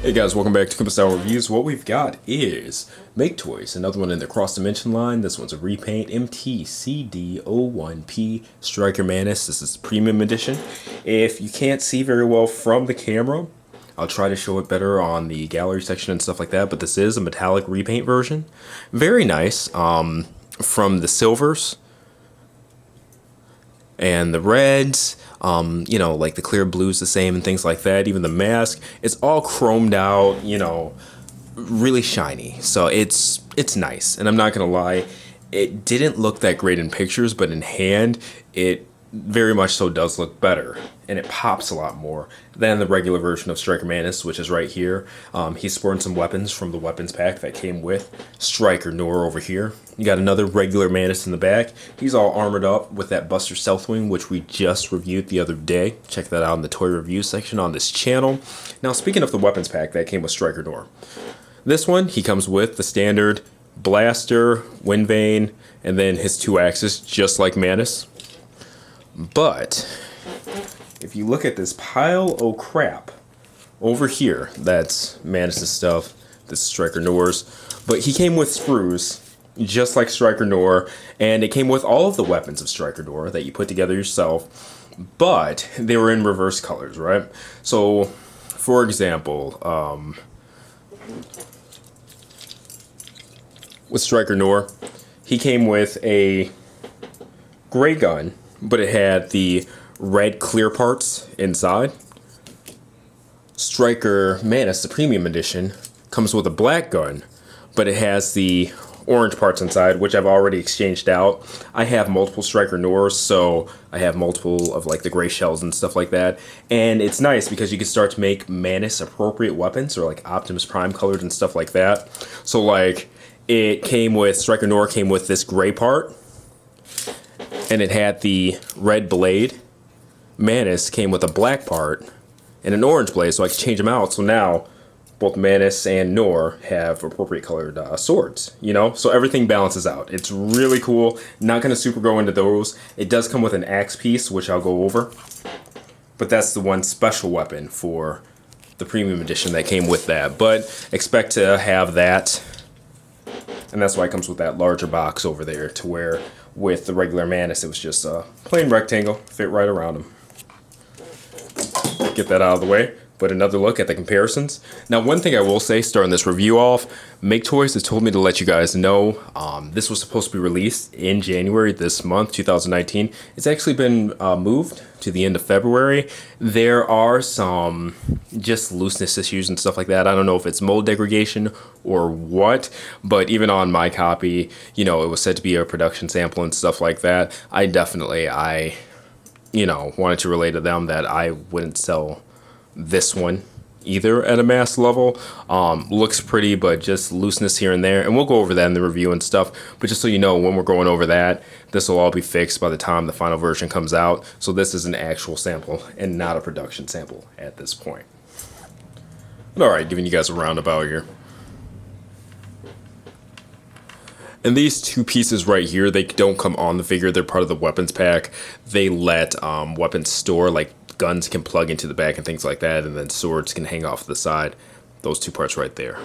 Hey guys, welcome back to Compass Style Reviews. What we've got is MakeToys, another one in the cross dimension line. This one's a repaint, MTCD-01P Striker Manus. This is the premium edition. If you can't see very well from the camera, I'll try to show it better on the gallery section and stuff like that, but this is a metallic repaint version. Very nice. From the silvers and the reds, you know, like the clear blue's the same and things like that. Even the mask, it's all chromed out, you know, really shiny. So it's nice. And I'm not gonna lie, it didn't look that great in pictures, but in hand, it very much so does look better, and it pops a lot more than the regular version of Striker Manus, which is right here. He's sporting some weapons from the weapons pack that came with Striker Noir over here. You got another regular Manus in the back. He's all armored up with that Buster Stealth Wing, which we just reviewed the other day. Check that out in the toy review section on this channel. Now, speaking of the weapons pack that came with Striker Noir, this one, he comes with the standard blaster, wind vane, and then his 2-axis, just like Manus. But if you look at this pile of crap over here, that's Manus' stuff, this is Striker Noir's, but he came with sprues just like Striker Noir, and it came with all of the weapons of Striker Noir that you put together yourself, but they were in reverse colors, right? So, for example, with Striker Noir, he came with a gray gun, but it had the red clear parts inside. Striker Manus, the premium edition, comes with a black gun, but it has the orange parts inside, which I've already exchanged out. I have multiple Striker Noirs, so I have multiple of like the gray shells and stuff like that. And it's nice because you can start to make Manus appropriate weapons, or like Optimus Prime colored and stuff like that. So like it came with, Striker Noir came with this gray part, and it had the red blade. Manus came with a black part and an orange blade, so I could change them out. So now both Manus and Noir have appropriate colored swords, you know? So everything balances out. It's really cool. Not gonna super go into those. It does come with an axe piece, which I'll go over. But that's the one special weapon for the premium edition that came with that. But expect to have that. And that's why it comes with that larger box over there, to where with the regular Manus, it was just a plain rectangle, fit right around him. Get that out of the way. But another look at the comparisons. Now, one thing I will say, starting this review off, MakeToys has told me to let you guys know this was supposed to be released in January this month, 2019. It's actually been moved to the end of February. There are some just looseness issues and stuff like that. I don't know if it's mold degradation or what, but even on my copy, you know, it was said to be a production sample and stuff like that. I you know, wanted to relay to them that I wouldn't sell this one either at a mass level. Looks pretty, but just looseness here and there, and we'll go over that in the review and stuff. But just so you know, when we're going over that, this will all be fixed by the time the final version comes out. So this is an actual sample and not a production sample at this point. But alright, giving you guys a roundabout here. And these two pieces right here, they don't come on the figure. They're part of the weapons pack. They let weapons store, like guns can plug into the back and things like that, and then swords can hang off the side. Those two parts right there.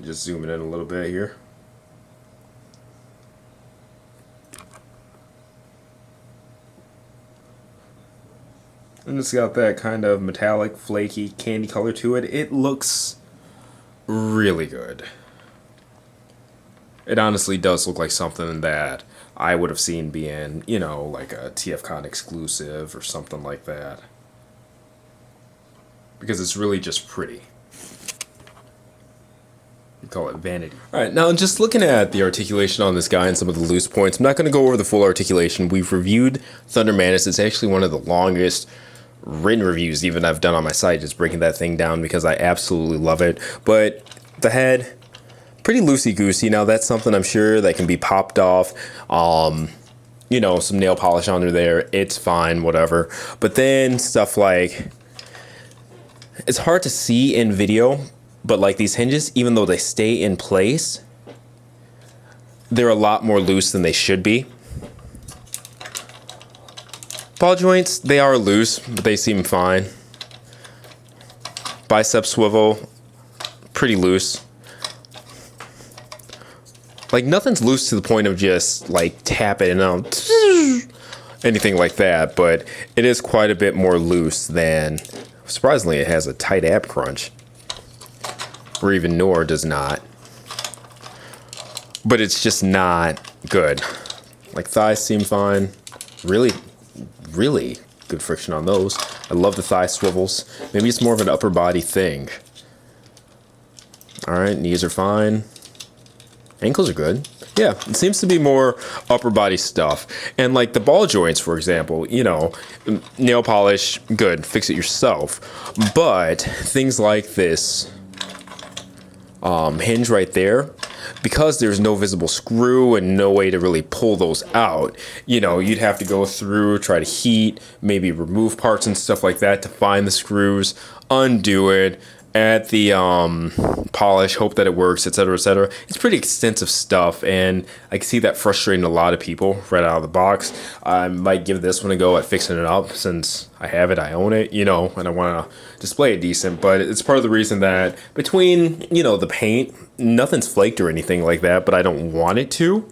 Just zooming in a little bit here. And it's got that kind of metallic, flaky, candy color to it. It looks really good. It honestly does look like something that I would have seen being, you know, like a TFCon exclusive or something like that. Because it's really just pretty. You call it vanity. Alright, now just looking at the articulation on this guy and some of the loose points, I'm not going to go over the full articulation. We've reviewed Thunder Manus. It's actually one of the longest written reviews even I've done on my site, just breaking that thing down because I absolutely love it. But the head, pretty loosey-goosey. Now that's something I'm sure that can be popped off. You know, some nail polish under there, it's fine, whatever. But then stuff like, it's hard to see in video, but like these hinges, even though they stay in place, they're a lot more loose than they should be. Ball joints, they are loose, but they seem fine. Bicep swivel, pretty loose. Like, nothing's loose to the point of just, like, tap it and anything like that, but it is quite a bit more loose than, surprisingly, it has a tight ab crunch. Or even Nor does not. But it's just not good. Like, thighs seem fine. Really, really good friction on those. I love the thigh swivels. Maybe it's more of an upper body thing. Alright, knees are fine. Ankles are good. Yeah, it seems to be more upper body stuff. And like the ball joints, for example, you know, nail polish, good, fix it yourself. But things like this hinge right there, because there's no visible screw and no way to really pull those out, you know, you'd have to go through, try to heat, maybe remove parts and stuff like that to find the screws, undo it, add the polish, hope that it works, etc., etc. It's pretty extensive stuff, and I can see that frustrating a lot of people right out of the box. I might give this one a go at fixing it up since I have it, I own it, you know, and I want to display it decent. But it's part of the reason that between, you know, the paint, nothing's flaked or anything like that, but I don't want it to.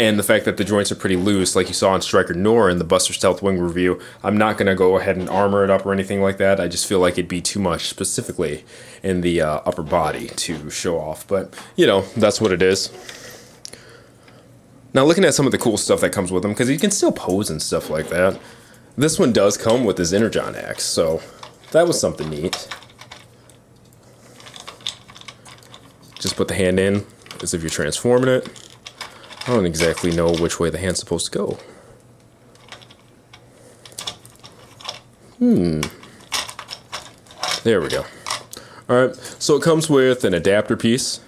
And the fact that the joints are pretty loose, like you saw in Striker Nor in the Buster Stealth Wing review, I'm not going to go ahead and armor it up or anything like that. I just feel like it'd be too much, specifically in the upper body, to show off. But, you know, that's what it is. Now, looking at some of the cool stuff that comes with them, because you can still pose and stuff like that. This one does come with his Energon axe, so that was something neat. Just put the hand in as if you're transforming it. I don't exactly know which way the hand's supposed to go. There we go. Alright, so it comes with an adapter piece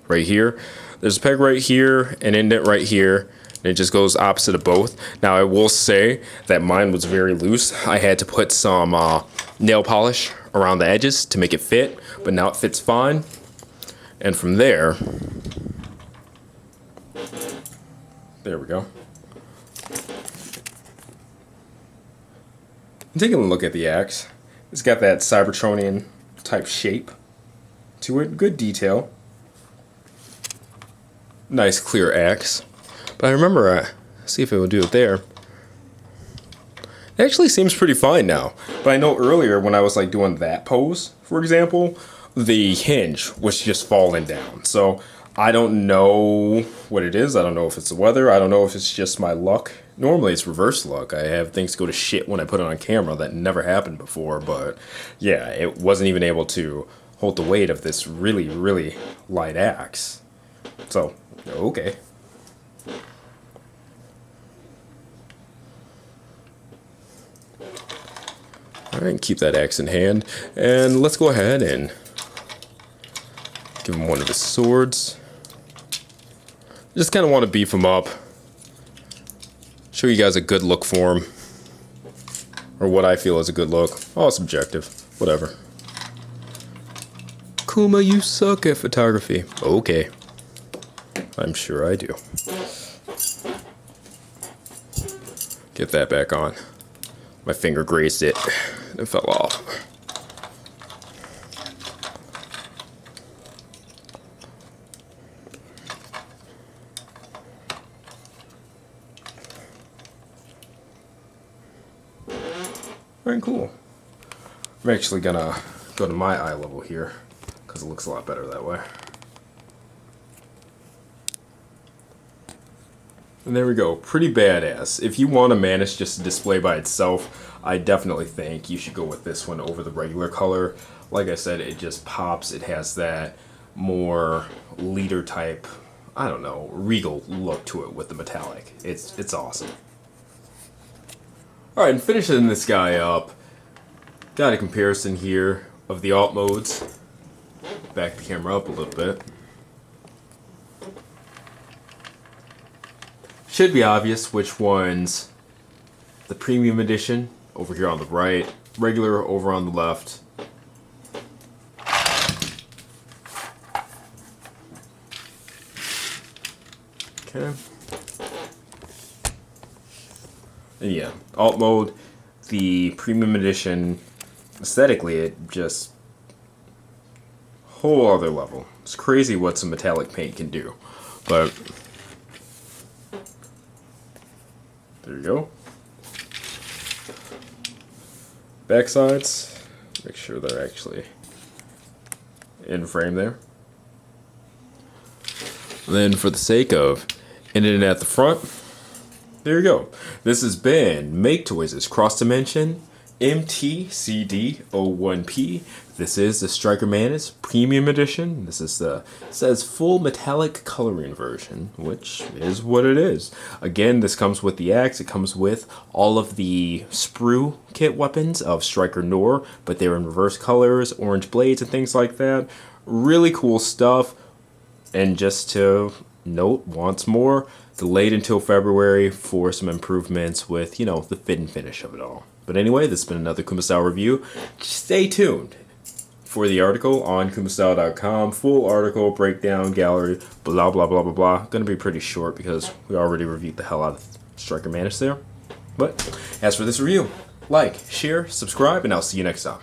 right here. There's a peg right here, an indent right here, and it just goes opposite of both. Now, I will say that mine was very loose. I had to put some nail polish around the edges to make it fit, but now it fits fine. And from there we go. I'm taking a look at the axe. It's got that Cybertronian type shape to it. Good detail. Nice clear axe. But I remember, see if it would do it there. It actually seems pretty fine now. But I know earlier when I was like doing that pose, for example, the hinge was just falling down. So I don't know what it is. I don't know if it's the weather. I don't know if it's just my luck. Normally it's reverse luck. I have things go to shit when I put it on camera. That never happened before. But yeah, it wasn't even able to hold the weight of this really, really light axe. So, okay. Alright, keep that axe in hand. And let's go ahead and give him one of his swords. Just kind of want to beef him up. Show you guys a good look for him. Or what I feel is a good look. All subjective. Whatever. Kuma, you suck at photography. Okay. I'm sure I do. Get that back on. My finger grazed it. It fell off. Very cool. I'm actually gonna go to my eye level here because it looks a lot better that way. And there we go. Pretty badass. If you want a Manus just to display by itself, I definitely think you should go with this one over the regular color. Like I said, it just pops. It has that more leader type, I don't know, regal look to it with the metallic. It's awesome. Alright, and finishing this guy up, got a comparison here of the alt modes. Back the camera up a little bit. Should be obvious which one's the premium edition, over here on the right, regular over on the left. Okay. And yeah, alt mode, the premium edition, aesthetically, it just whole other level. It's crazy what some metallic paint can do. But there you go. Backsides, make sure they're actually in frame there. Then for the sake of ending it at the front, there you go. This has been MakeToys' Cross Dimension MTCD-01P. This is the Striker Manus Premium Edition. This is the, it says full metallic coloring version, which is what it is. Again, this comes with the axe. It comes with all of the sprue kit weapons of Striker Nor, but they're in reverse colors, orange blades, and things like that. Really cool stuff. And just to note once more, delayed until February for some improvements with, you know, the fit and finish of it all. But anyway, this has been another Kumastyle review. Stay tuned for the article on kumastyle.com. Full article, breakdown, gallery, blah, blah, blah, blah, blah. Gonna be pretty short because we already reviewed the hell out of Striker Manus there. But as for this review, like, share, subscribe, and I'll see you next time.